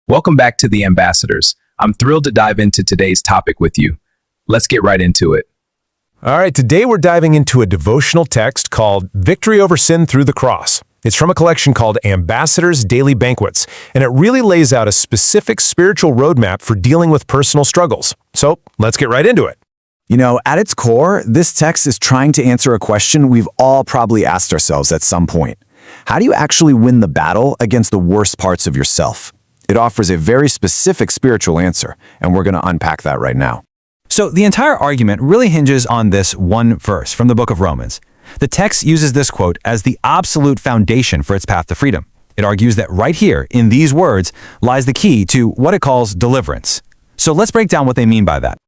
Welcome back to The Ambassadors. I'm thrilled to dive into today's topic with you. Let's get right into it. All right, today we're diving into a devotional text called Victory Over Sin Through the Cross. It's from a collection called Ambassadors Daily Banquets, and it really lays out a specific spiritual roadmap for dealing with personal struggles. So let's get right into it. You know, at its core, this text is trying to answer a question we've all probably asked ourselves at some point. How do you actually win the battle against the worst parts of yourself? It offers a very specific spiritual answer, and we're going to unpack that right now. So the entire argument really hinges on this one verse from the book of Romans. The text uses this quote as the absolute foundation for its path to freedom. It argues that right here, in these words, lies the key to what it calls deliverance. So let's break down what they mean by that.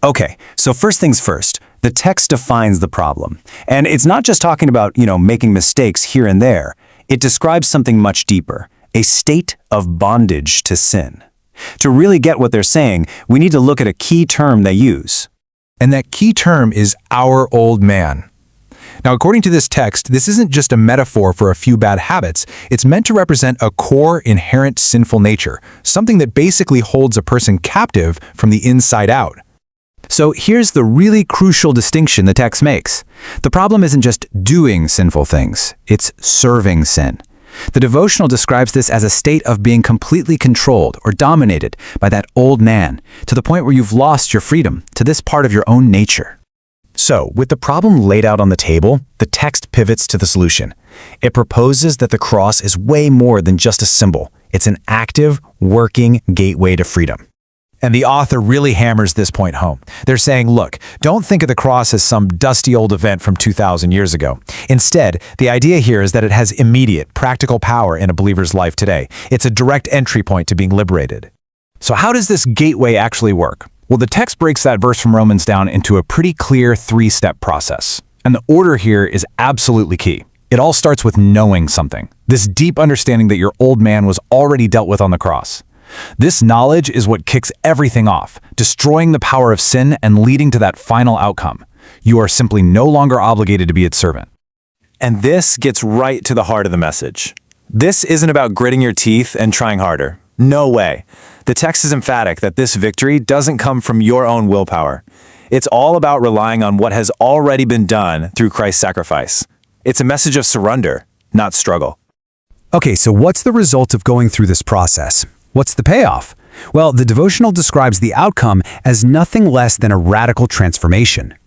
Okay, so first things first, the text defines the problem. And it's not just talking about, making mistakes here and there. It describes something much deeper, a state of bondage to sin. To really get what they're saying, we need to look at a key term they use. And that key term is our old man. Now, according to this text, this isn't just a metaphor for a few bad habits. It's meant to represent a core inherent sinful nature, something that basically holds a person captive from the inside out. So here's the really crucial distinction the text makes. The problem isn't just doing sinful things, it's serving sin. The devotional describes this as a state of being completely controlled or dominated by that old man, to the point where you've lost your freedom to this part of your own nature. So, with the problem laid out on the table, the text pivots to the solution. It proposes that the cross is way more than just a symbol. It's an active, working gateway to freedom. And the author really hammers this point home. They're saying, look, don't think of the cross as some dusty old event from 2,000 years ago. Instead, the idea here is that it has immediate, practical power in a believer's life today. It's a direct entry point to being liberated. So how does this gateway actually work? Well, the text breaks that verse from Romans down into a pretty clear three-step process. And the order here is absolutely key. It all starts with knowing something, this deep understanding that your old man was already dealt with on the cross. This knowledge is what kicks everything off, destroying the power of sin and leading to that final outcome. You are simply no longer obligated to be its servant. And this gets right to the heart of the message. This isn't about gritting your teeth and trying harder. No way. The text is emphatic that this victory doesn't come from your own willpower. It's all about relying on what has already been done through Christ's sacrifice. It's a message of surrender, not struggle. Okay, so what's the result of going through this process? What's the payoff? Well, the devotional describes the outcome as nothing less than a radical transformation.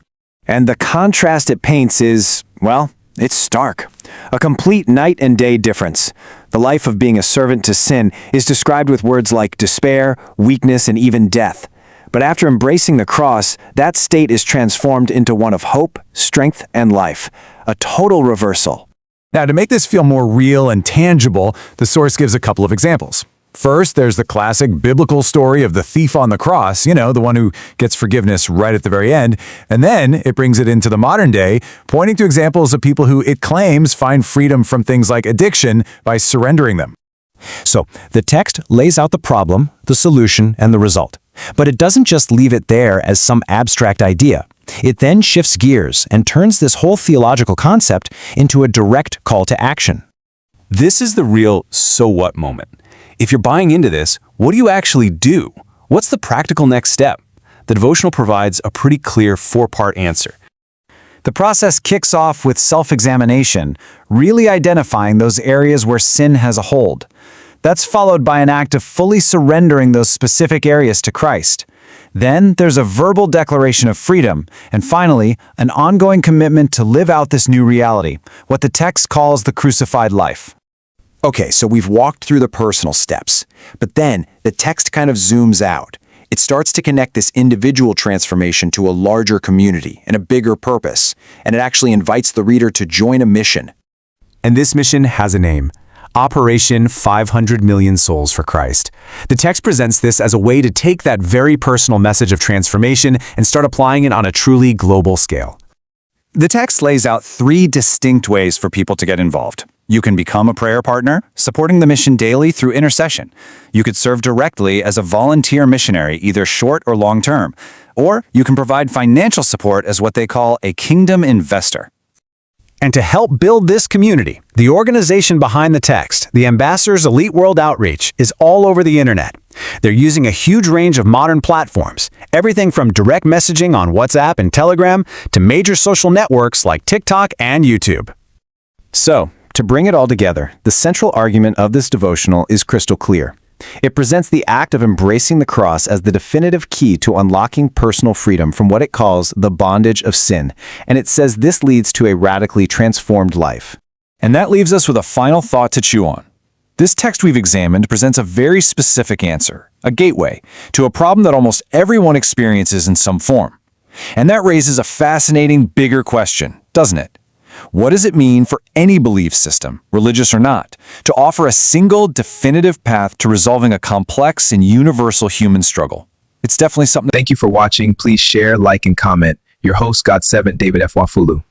And the contrast it paints is, well, it's stark. A complete night and day difference. The life of being a servant to sin is described with words like despair, weakness, and even death. But after embracing the cross, that state is transformed into one of hope, strength, and life. A total reversal. Now, to make this feel more real and tangible, the source gives a couple of examples. First, there's the classic biblical story of the thief on the cross, the one who gets forgiveness right at the very end. And then it brings it into the modern day, pointing to examples of people who it claims find freedom from things like addiction by surrendering them. So, the text lays out the problem, the solution, and the result. But it doesn't just leave it there as some abstract idea. It then shifts gears and turns this whole theological concept into a direct call to action. This is the real so what moment. If you're buying into this, what do you actually do? What's the practical next step? The devotional provides a pretty clear four-part answer. The process kicks off with self-examination, really identifying those areas where sin has a hold. That's followed by an act of fully surrendering those specific areas to Christ. Then there's a verbal declaration of freedom, and finally, an ongoing commitment to live out this new reality, what the text calls the crucified life. Okay, so we've walked through the personal steps, but then the text kind of zooms out. It starts to connect this individual transformation to a larger community and a bigger purpose, and it actually invites the reader to join a mission. And this mission has a name: Operation 500 Million Souls for Christ. The text presents this as a way to take that very personal message of transformation and start applying it on a truly global scale. The text lays out three distinct ways for people to get involved. You can become a prayer partner, supporting the mission daily through intercession. You could serve directly as a volunteer missionary, either short or long term. Or you can provide financial support as what they call a kingdom investor. And to help build this community, the organization behind the text, the Ambassadors Elite World Outreach, is all over the internet. They're using a huge range of modern platforms, everything from direct messaging on WhatsApp and Telegram to major social networks like TikTok and YouTube. So, to bring it all together, the central argument of this devotional is crystal clear. It presents the act of embracing the cross as the definitive key to unlocking personal freedom from what it calls the bondage of sin, and it says this leads to a radically transformed life. And that leaves us with a final thought to chew on. This text we've examined presents a very specific answer, a gateway, to a problem that almost everyone experiences in some form. And that raises a fascinating, bigger question, doesn't it? What does it mean for any belief system, religious or not, to offer a single, definitive path to resolving a complex and universal human struggle? It's definitely something. Thank you for watching. Please share, like, and comment. Your host, God7, David F. Wafulu.